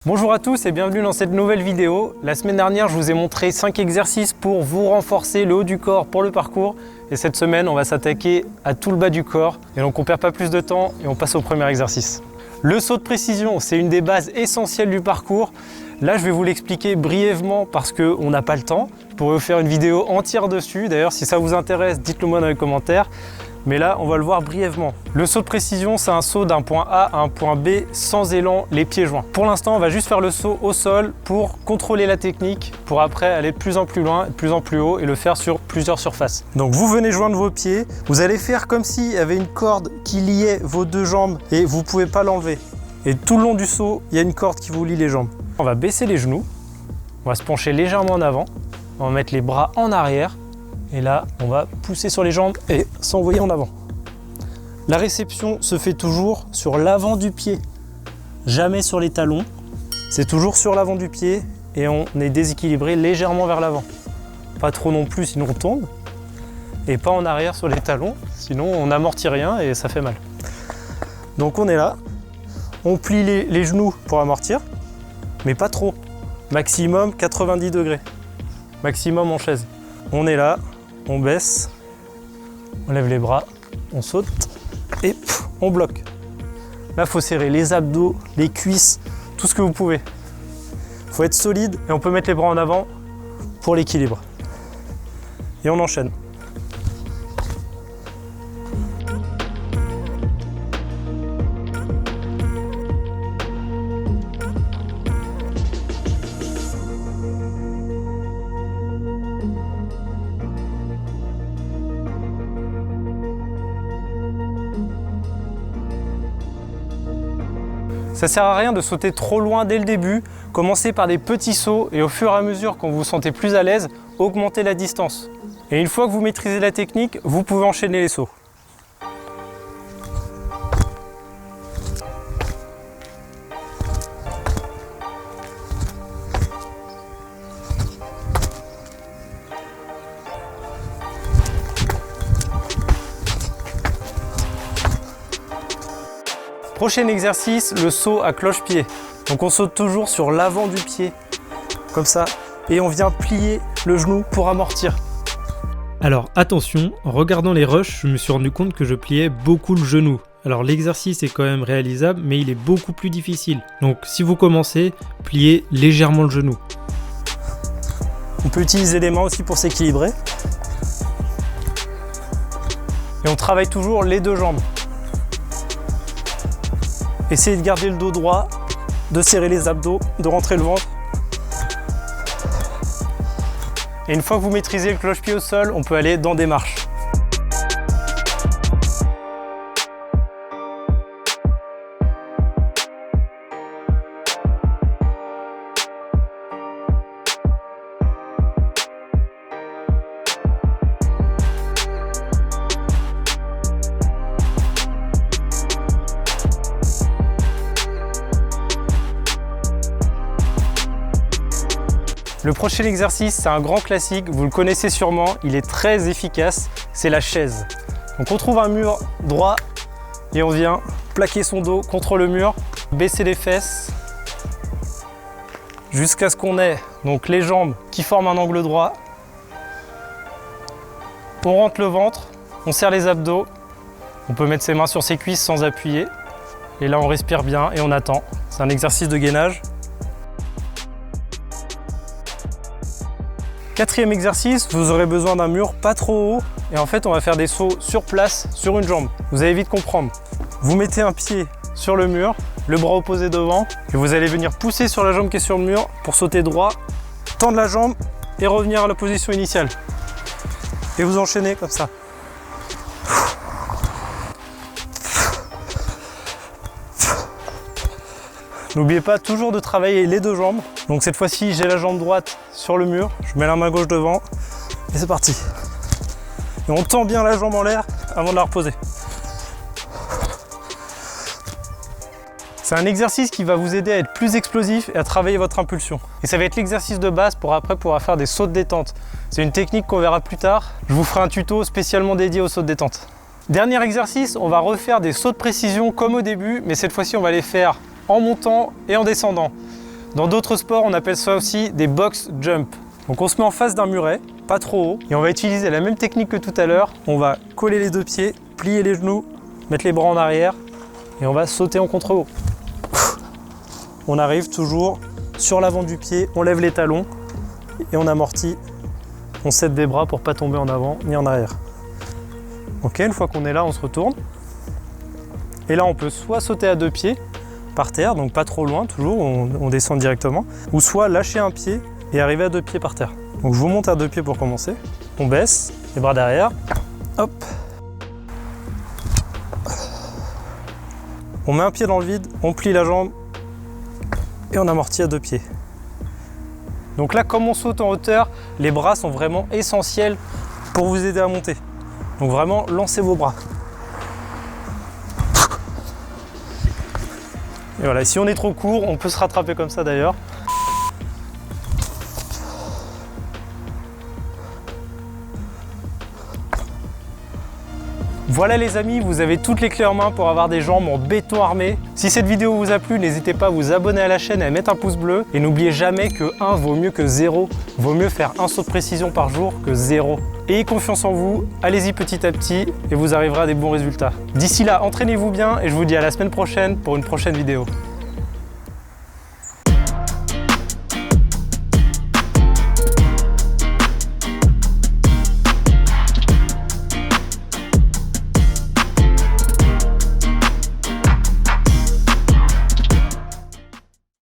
Bonjour à tous et bienvenue dans cette nouvelle vidéo. La semaine dernière, je vous ai montré 5 exercices pour vous renforcer le haut du corps pour le parcours. Et cette semaine, on va s'attaquer à tout le bas du corps. Et donc on perd pas plus de temps et on passe au premier exercice. Le saut de précision, c'est une des bases essentielles du parcours. Là, je vais vous l'expliquer brièvement parce qu'on n'a pas le temps. Je pourrais vous faire une vidéo entière dessus. D'ailleurs, si ça vous intéresse, dites-le moi dans les commentaires. Mais là, on va le voir brièvement. Le saut de précision, c'est un saut d'un point A à un point B sans élan, les pieds joints. Pour l'instant, on va juste faire le saut au sol pour contrôler la technique, pour après aller de plus en plus loin, de plus en plus haut et le faire sur plusieurs surfaces. Donc vous venez joindre vos pieds, vous allez faire comme s'il y avait une corde qui liait vos deux jambes et vous ne pouvez pas l'enlever. Et tout le long du saut, il y a une corde qui vous lie les jambes. On va baisser les genoux, on va se pencher légèrement en avant, on va mettre les bras en arrière. Et là, on va pousser sur les jambes et s'envoyer en avant. La réception se fait toujours sur l'avant du pied, jamais sur les talons. C'est toujours sur l'avant du pied et on est déséquilibré légèrement vers l'avant. Pas trop non plus, sinon on tombe. Et pas en arrière sur les talons, sinon on n'amortit rien et ça fait mal. Donc on est là, on plie les genoux pour amortir, mais pas trop. Maximum 90 degrés, maximum en chaise. On est là. On baisse, on lève les bras, on saute et on bloque. Là, il faut serrer les abdos, les cuisses, tout ce que vous pouvez. Il faut être solide et on peut mettre les bras en avant pour l'équilibre. Et on enchaîne. Ça sert à rien de sauter trop loin dès le début, commencez par des petits sauts et au fur et à mesure quand vous vous sentez plus à l'aise, augmentez la distance. Et une fois que vous maîtrisez la technique, vous pouvez enchaîner les sauts. Prochain exercice, le saut à cloche-pied. Donc on saute toujours sur l'avant du pied, comme ça, et on vient plier le genou pour amortir. Alors attention, en regardant les rushs, je me suis rendu compte que je pliais beaucoup le genou. Alors l'exercice est quand même réalisable, mais il est beaucoup plus difficile. Donc si vous commencez, pliez légèrement le genou. On peut utiliser les mains aussi pour s'équilibrer. Et on travaille toujours les deux jambes. Essayez de garder le dos droit, de serrer les abdos, de rentrer le ventre. Et une fois que vous maîtrisez le cloche-pied au sol, on peut aller dans des marches. Le prochain exercice, c'est un grand classique, vous le connaissez sûrement, il est très efficace, c'est la chaise. Donc on trouve un mur droit et on vient plaquer son dos contre le mur, baisser les fesses jusqu'à ce qu'on ait donc les jambes qui forment un angle droit. On rentre le ventre, on serre les abdos, on peut mettre ses mains sur ses cuisses sans appuyer. Et là on respire bien et on attend. C'est un exercice de gainage. Quatrième exercice, vous aurez besoin d'un mur pas trop haut et en fait on va faire des sauts sur place sur une jambe. Vous allez vite comprendre. Vous mettez un pied sur le mur, le bras opposé devant et vous allez venir pousser sur la jambe qui est sur le mur pour sauter droit, tendre la jambe et revenir à la position initiale. Et vous enchaînez comme ça. N'oubliez pas toujours de travailler les deux jambes. Donc cette fois-ci, j'ai la jambe droite sur le mur, je mets la main gauche devant et c'est parti. Et on tend bien la jambe en l'air avant de la reposer. C'est un exercice qui va vous aider à être plus explosif et à travailler votre impulsion. Et ça va être l'exercice de base pour après pouvoir faire des sauts de détente. C'est une technique qu'on verra plus tard. Je vous ferai un tuto spécialement dédié aux sauts de détente. Dernier exercice, on va refaire des sauts de précision comme au début, mais cette fois-ci on va les faire en montant et en descendant. Dans d'autres sports, on appelle ça aussi des box jump. Donc on se met en face d'un muret, pas trop haut, et on va utiliser la même technique que tout à l'heure. On va coller les deux pieds, plier les genoux, mettre les bras en arrière, et on va sauter en contre-haut. On arrive toujours sur l'avant du pied, on lève les talons, et on amortit. On s'aide des bras pour pas tomber en avant ni en arrière. Ok, une fois qu'on est là, on se retourne. Et là, on peut soit sauter à deux pieds par terre, donc pas trop loin, toujours, on descend directement, ou soit lâcher un pied et arriver à deux pieds par terre. Donc je vous monte à deux pieds pour commencer. On baisse, les bras derrière. Hop. On met un pied dans le vide, on plie la jambe et on amortit à deux pieds. Donc là, comme on saute en hauteur, les bras sont vraiment essentiels pour vous aider à monter. Donc vraiment, lancez vos bras. Et voilà, si on est trop court, on peut se rattraper comme ça d'ailleurs. Voilà les amis, vous avez toutes les clés en main pour avoir des jambes en béton armé. Si cette vidéo vous a plu, n'hésitez pas à vous abonner à la chaîne et à mettre un pouce bleu. Et n'oubliez jamais que 1 vaut mieux que 0. Vaut mieux faire un saut de précision par jour que 0. Ayez confiance en vous, allez-y petit à petit et vous arriverez à des bons résultats. D'ici là, entraînez-vous bien et je vous dis à la semaine prochaine pour une prochaine vidéo.